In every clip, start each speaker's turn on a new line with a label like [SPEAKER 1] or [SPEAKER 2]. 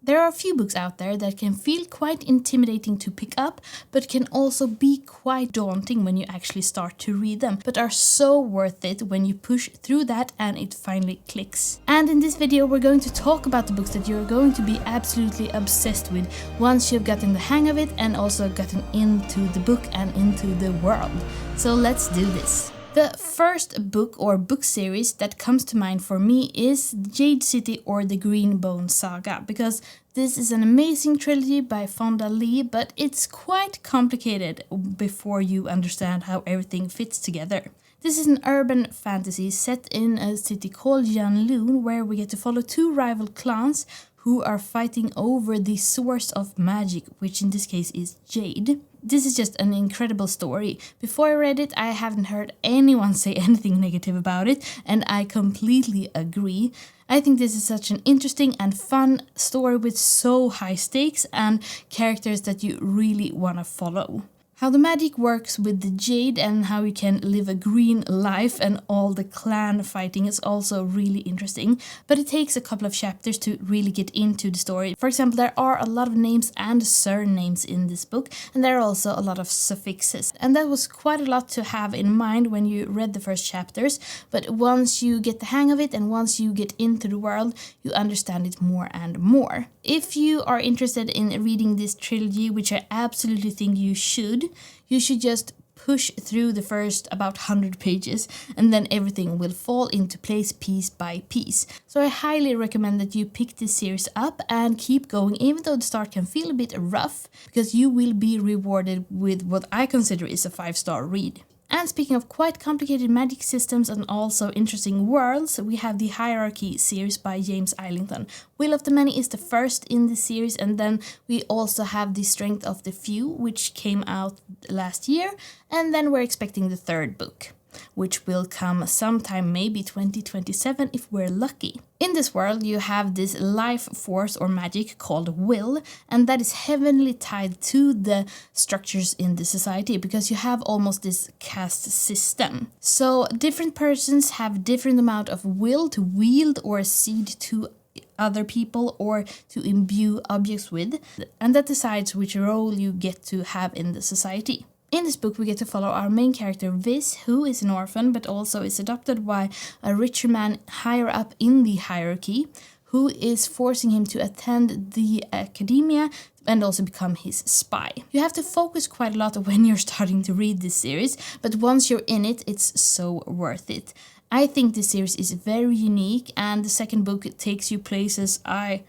[SPEAKER 1] There are a few books out there that can feel quite intimidating to pick up, but can also be quite daunting when you actually start to read them, but are so worth it when you push through that and it finally clicks. And in this video we're going to talk about the books that you're going to be absolutely obsessed with once you've gotten the hang of it and also gotten into the book and into the world. So let's do this. The first book or book series that comes to mind for me is Jade City or the Green Bone Saga, because this is an amazing trilogy by Fonda Lee, but it's quite complicated before you understand how everything fits together. This is an urban fantasy set in a city called Yanloon, where we get to follow two rival clans who are fighting over the source of magic, which in this case is Jade. This is just an incredible story. Before I read it, I haven't heard anyone say anything negative about it, and I completely agree. I think this is such an interesting and fun story with so high stakes and characters that you really want to follow. How the magic works with the Jade and how you can live a green life and all the clan fighting is also really interesting, but it takes a couple of chapters to really get into the story. For example, there are a lot of names and surnames in this book, and there are also a lot of suffixes, and that was quite a lot to have in mind when you read the first chapters, but once you get the hang of it and once you get into the world, you understand it more and more. If you are interested in reading this trilogy, which I absolutely think you should just push through the first about 100 pages and then everything will fall into place piece by piece. So I highly recommend that you pick this series up and keep going, even though the start can feel a bit rough, because you will be rewarded with what I consider is a 5-star read. And speaking of quite complicated magic systems and also interesting worlds, we have the Hierarchy series by James Islington. Will of the Many is the first in the series, and then we also have The Strength of the Few, which came out last year, and then we're expecting the third book, which will come sometime maybe 2027 if we're lucky. In this world you have this life force or magic called will, and that is heavily tied to the structures in the society, because you have almost this caste system. So different persons have different amount of will to wield or cede to other people or to imbue objects with, and that decides which role you get to have in the society. In this book we get to follow our main character Viz, who is an orphan but also is adopted by a richer man higher up in the hierarchy, who is forcing him to attend the academia and also become his spy. You have to focus quite a lot when you're starting to read this series, but once you're in it, it's so worth it. I think this series is very unique, and the second book takes you places I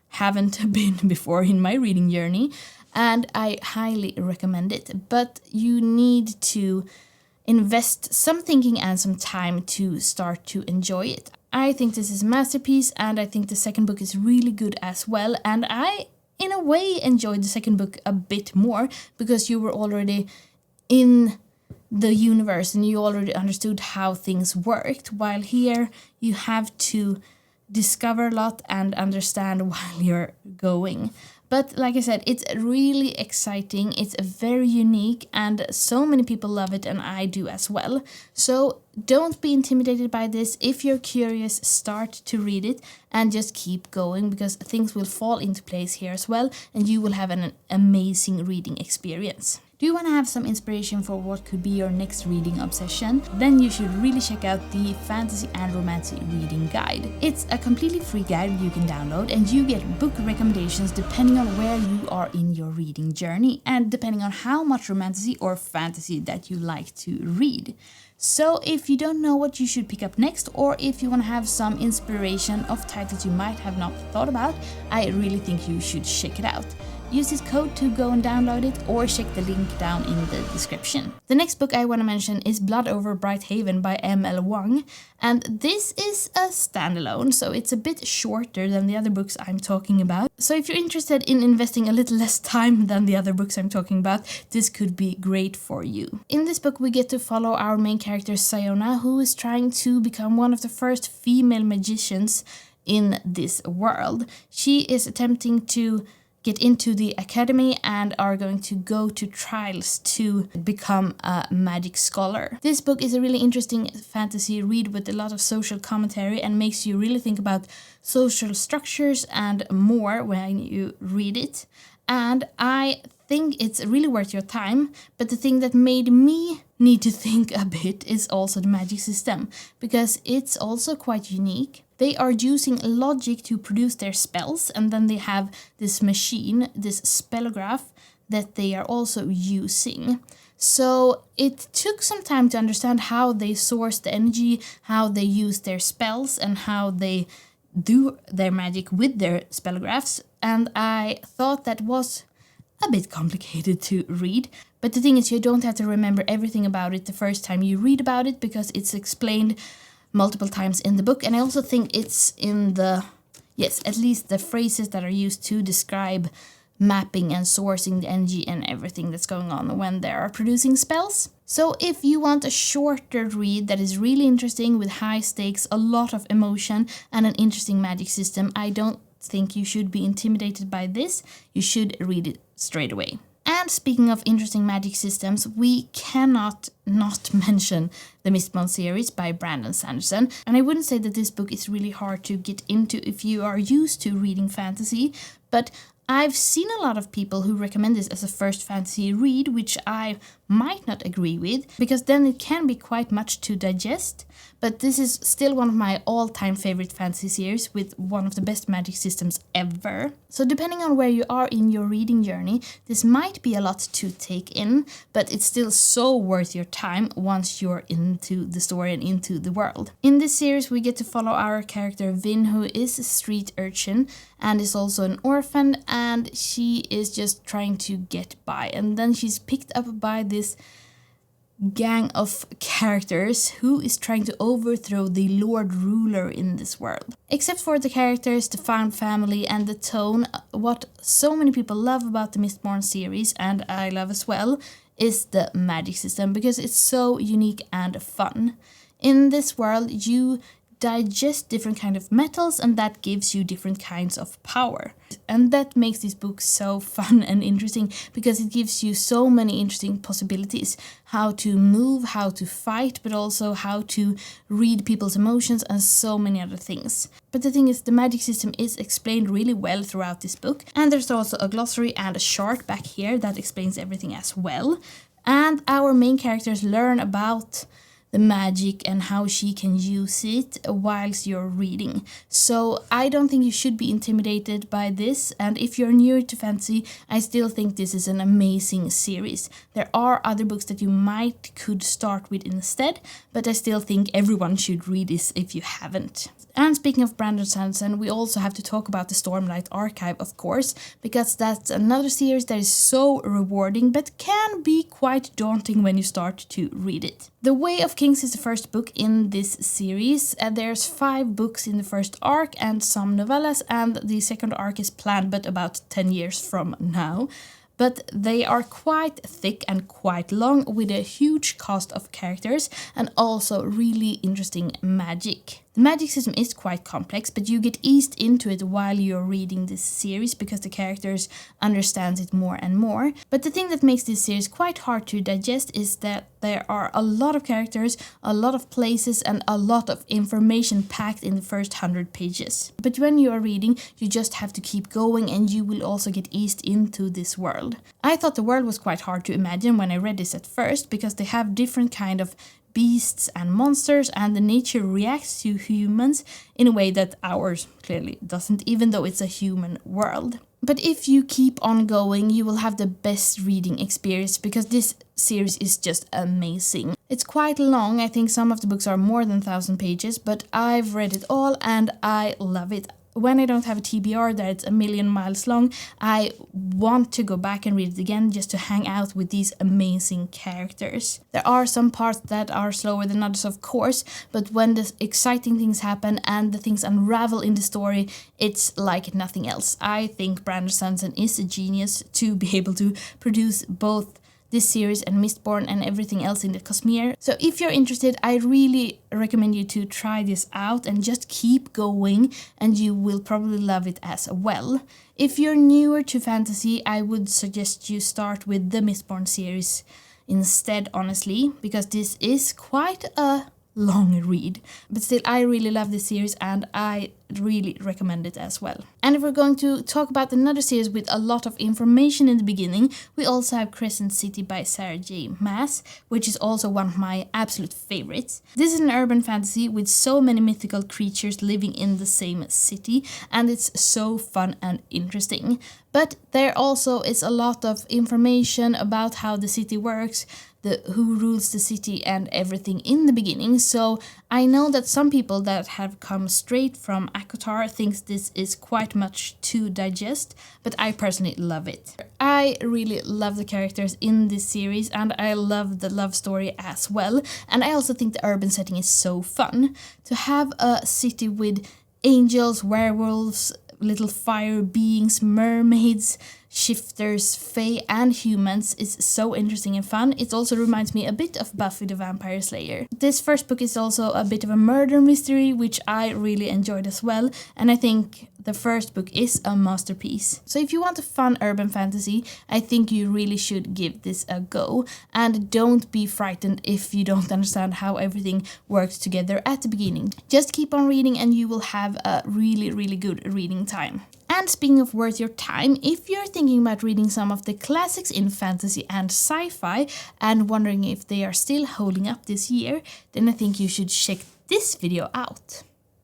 [SPEAKER 1] haven't been before in my reading journey, and I highly recommend it, but you need to invest some thinking and some time to start to enjoy it. I think this is a masterpiece, and I think the second book is really good as well, and I, in a way, enjoyed the second book a bit more because you were already in the universe and you already understood how things worked, while here you have to discover a lot and understand while you're going. But like I said, it's really exciting, it's very unique, and so many people love it, and I do as well. So don't be intimidated by this. If you're curious, start to read it and just keep going, because things will fall into place here as well, and you will have an amazing reading experience. Do you want to have some inspiration for what could be your next reading obsession? Then you should really check out the Fantasy and Romantic Reading Guide. It's a completely free guide you can download, and you get book recommendations depending on where you are in your reading journey and depending on how much romantasy or fantasy that you like to read. So if you don't know what you should pick up next, or if you want to have some inspiration of titles you might have not thought about, I really think you should check it out. Use this code to go and download it, or check the link down in the description. The next book I want to mention is Blood Over Bright Haven by M.L. Wang, and this is a standalone, so it's a bit shorter than the other books I'm talking about. So if you're interested in investing a little less time than the other books I'm talking about, this could be great for you. In this book we get to follow our main character Sayona, who is trying to become one of the first female magicians in this world. She is attempting to get into the academy and are going to go to trials to become a magic scholar. This book is a really interesting fantasy read with a lot of social commentary and makes you really think about social structures and more when you read it. And I think it's really worth your time, but the thing that made me need to think a bit is also the magic system, because it's also quite unique. They are using logic to produce their spells, and then they have this machine, this spellograph, that they are also using. So it took some time to understand how they source the energy, how they use their spells, and how they do their magic with their spellographs. And I thought that was a bit complicated to read. But the thing is, you don't have to remember everything about it the first time you read about it, because it's explained multiple times in the book. And I also think it's in at least the phrases that are used to describe mapping and sourcing the energy and everything that's going on when they are producing spells. So if you want a shorter read that is really interesting with high stakes, a lot of emotion, and an interesting magic system, I don't think you should be intimidated by this. You should read it straight away. And speaking of interesting magic systems, we cannot not mention the Mistborn series by Brandon Sanderson. And I wouldn't say that this book is really hard to get into if you are used to reading fantasy, but I've seen a lot of people who recommend this as a first fantasy read, which I might not agree with, because then it can be quite much to digest. But this is still one of my all-time favorite fantasy series with one of the best magic systems ever. So depending on where you are in your reading journey, this might be a lot to take in, but it's still so worth your time once you're into the story and into the world. In this series, we get to follow our character Vin, who is a street urchin and is also an orphan, and she is just trying to get by. And then she's picked up by this gang of characters who is trying to overthrow the Lord Ruler in this world. Except for the characters, the found family, and the tone, what so many people love about the Mistborn series, and I love as well, is the magic system, because it's so unique and fun. In this world, you digest different kind of metals, and that gives you different kinds of power. And that makes this book so fun and interesting, because it gives you so many interesting possibilities. How to move, how to fight, but also how to read people's emotions and so many other things. But the thing is, the magic system is explained really well throughout this book. And there's also a glossary and a chart back here that explains everything as well. And our main characters learn about the magic and how she can use it whilst you're reading. So I don't think you should be intimidated by this, and if you're new to fantasy, I still think this is an amazing series. There are other books that you could start with instead, but I still think everyone should read this if you haven't. And speaking of Brandon Sanderson, we also have to talk about the Stormlight Archive, of course, because that's another series that is so rewarding, but can be quite daunting when you start to read it. The Way of Kings is the first book in this series. There's 5 books in the first arc and some novellas, and the second arc is planned but about 10 years from now. But they are quite thick and quite long, with a huge cast of characters and also really interesting magic. The magic system is quite complex, but you get eased into it while you're reading this series because the characters understand it more and more. But the thing that makes this series quite hard to digest is that there are a lot of characters, a lot of places, and a lot of information packed in the first 100 pages. But when you are reading, you just have to keep going, and you will also get eased into this world. I thought the world was quite hard to imagine when I read this at first, because they have different kind of beasts and monsters, and the nature reacts to humans in a way that ours clearly doesn't, even though it's a human world. But if you keep on going, you will have the best reading experience, because this series is just amazing. It's quite long. I think some of the books are more than 1,000 pages, but I've read it all and I love it. When I don't have a TBR that's a million miles long, I want to go back and read it again just to hang out with these amazing characters. There are some parts that are slower than others, of course, but when the exciting things happen and the things unravel in the story, it's like nothing else. I think Brandon Sanderson is a genius to be able to produce both this series and Mistborn and everything else in the Cosmere. So if you're interested, I really recommend you to try this out and just keep going, and you will probably love it as well. If you're newer to fantasy, I would suggest you start with the Mistborn series instead, honestly, because this is quite a long read. But still, I really love this series and I really recommend it as well. And if we're going to talk about another series with a lot of information in the beginning, we also have Crescent City by Sarah J. Maas, which is also one of my absolute favorites. This is an urban fantasy with so many mythical creatures living in the same city, and it's so fun and interesting. But there also is a lot of information about how the city works, who rules the city and everything in the beginning. So I know that some people that have come straight from ACOTAR thinks this is quite much to digest, but I personally love it. I really love the characters in this series and I love the love story as well. And I also think the urban setting is so fun. To have a city with angels, werewolves, little fire beings, mermaids, shifters, fae and humans is so interesting and fun. It also reminds me a bit of Buffy the Vampire Slayer. This first book is also a bit of a murder mystery, which I really enjoyed as well, and I think the first book is a masterpiece. So if you want a fun urban fantasy, I think you really should give this a go, and don't be frightened if you don't understand how everything works together at the beginning. Just keep on reading and you will have a really good reading time. And speaking of worth your time, if you're thinking about reading some of the classics in fantasy and sci-fi and wondering if they are still holding up this year, then I think you should check this video out.